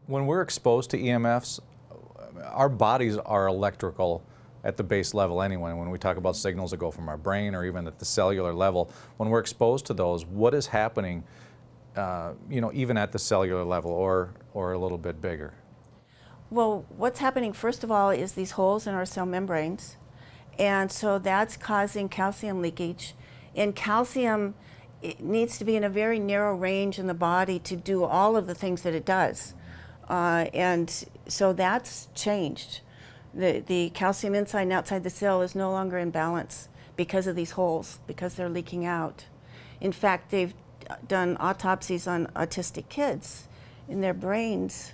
When we're exposed to EMFs, our bodies are electrical at the base level anyway. When we talk about signals that go from our brain or even at the cellular level, when we're exposed to those, what is happening, even at the cellular level or a little bit bigger? Well, what's happening first of all is these holes in our cell membranes, and so that's causing calcium leakage. And calcium, it needs to be in a very narrow range in the body to do all of the things that it does. And so that's changed. The calcium inside and outside the cell is no longer in balance because of these holes, because they're leaking out. In fact, they've done autopsies on autistic kids, and their brains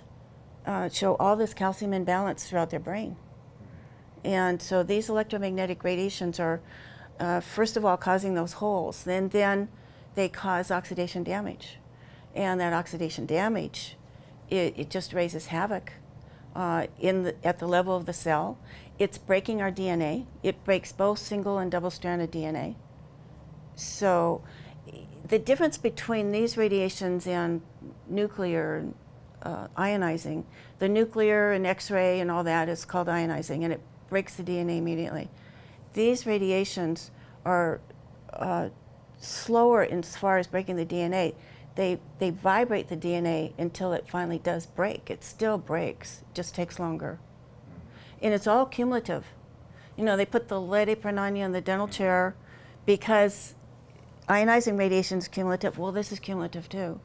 show all this calcium imbalance throughout their brain. And so these electromagnetic radiations are, first of all, causing those holes. Then they cause oxidation damage. And that oxidation damage, it just raises havoc at the level of the cell. It's breaking our DNA. It breaks both single and double-stranded DNA. So the difference between these radiations and nuclear ionizing, the nuclear and X-ray and all that is called ionizing, and it breaks the DNA immediately. These radiations are slower as far as breaking the DNA. They vibrate the DNA until it finally does break. It still breaks, it just takes longer. And it's all cumulative. They put the lead apron on you in the dental chair because ionizing radiation is cumulative. Well, this is cumulative too.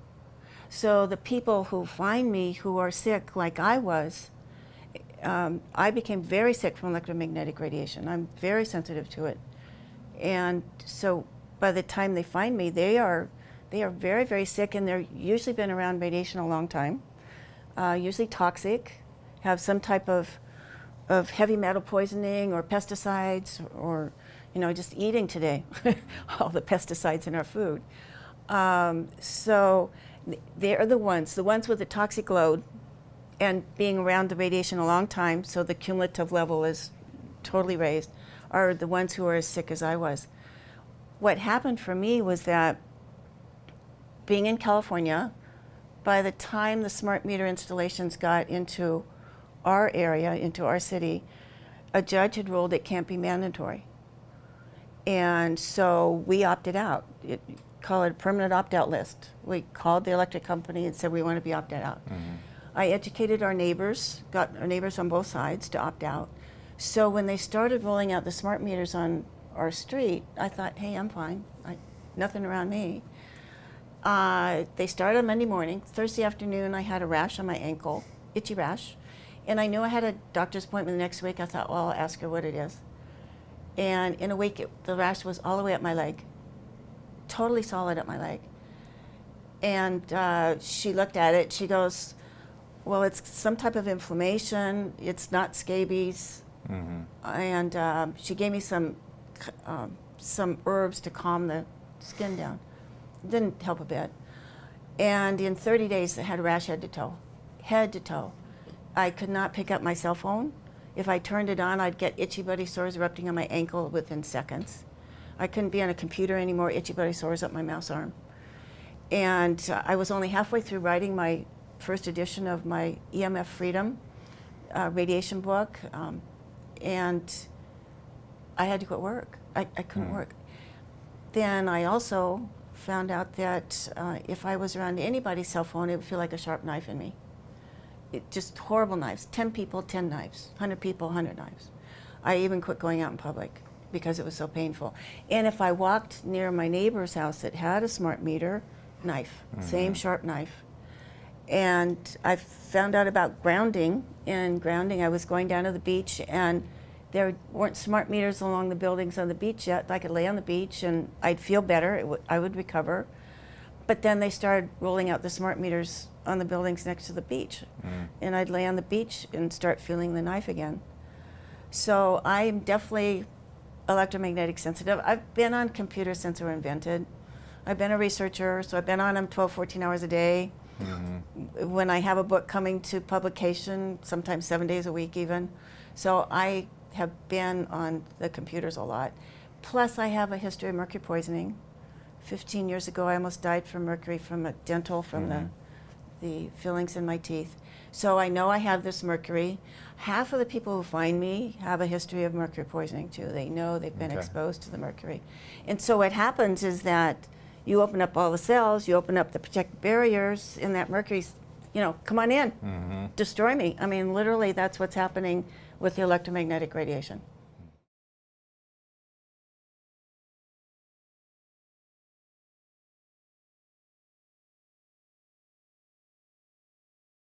So the people who find me who are sick like I was, I became very sick from electromagnetic radiation. I'm very sensitive to it. And so by the time they find me, they are very, very sick, and they're usually been around radiation a long time, usually toxic, have some type of heavy metal poisoning or pesticides, or just eating today, all the pesticides in our food. So they're the ones with the toxic load and being around the radiation a long time, so the cumulative level is totally raised, are the ones who are as sick as I was. What happened for me was that being in California, by the time the smart meter installations got into our area, into our city, a judge had ruled it can't be mandatory. And so we opted out. Call it a permanent opt-out list. We called the electric company and said we want to be opted out. Mm-hmm. I educated our neighbors, got our neighbors on both sides to opt out. So when they started rolling out the smart meters on our street, I thought, hey, I'm fine. Nothing around me. They started on Monday morning. Thursday afternoon, I had a rash on my ankle, itchy rash. And I knew I had a doctor's appointment the next week. I thought, well, I'll ask her what it is. And in a week, the rash was all the way up my leg, totally solid up my leg. And she looked at it. She goes, well, it's some type of inflammation. It's not scabies. Mm-hmm. And she gave me some herbs to calm the skin down. It didn't help a bit. And in 30 days, I had a rash head to toe, head to toe. I could not pick up my cell phone. If I turned it on, I'd get itchy buddy sores erupting on my ankle within seconds. I couldn't be on a computer anymore, itchy buddy sores up my mouse arm. And I was only halfway through writing my first edition of my EMF Freedom radiation book, and I had to quit work. I couldn't work. Then I also found out that if I was around anybody's cell phone, it would feel like a sharp knife in me. Just horrible knives. 10 people, 10 knives. 100 people, 100 knives. I even quit going out in public because it was so painful. And if I walked near my neighbor's house that had a smart meter, knife, same sharp knife. And I found out about grounding. And grounding, I was going down to the beach, and there weren't smart meters along the buildings on the beach yet. I could lay on the beach and I'd feel better. I would recover. But then they started rolling out the smart meters on the buildings next to the beach. And I'd lay on the beach and start feeling the knife again. So I'm definitely electromagnetic sensitive. I've been on computers since they were invented. I've been a researcher, so I've been on them 12, 14 hours a day. Mm-hmm. When I have a book coming to publication, sometimes 7 days a week even. So I have been on the computers a lot. Plus I have a history of mercury poisoning. 15 years ago, I almost died from mercury from a dental, from the fillings in my teeth. So I know I have this mercury. Half of the people who find me have a history of mercury poisoning too. They know they've been Okay. exposed to the mercury. And so what happens is that you open up all the cells, you open up the protective barriers, and that mercury's, you know, come on in, destroy me. I mean, literally that's what's happening with the electromagnetic radiation.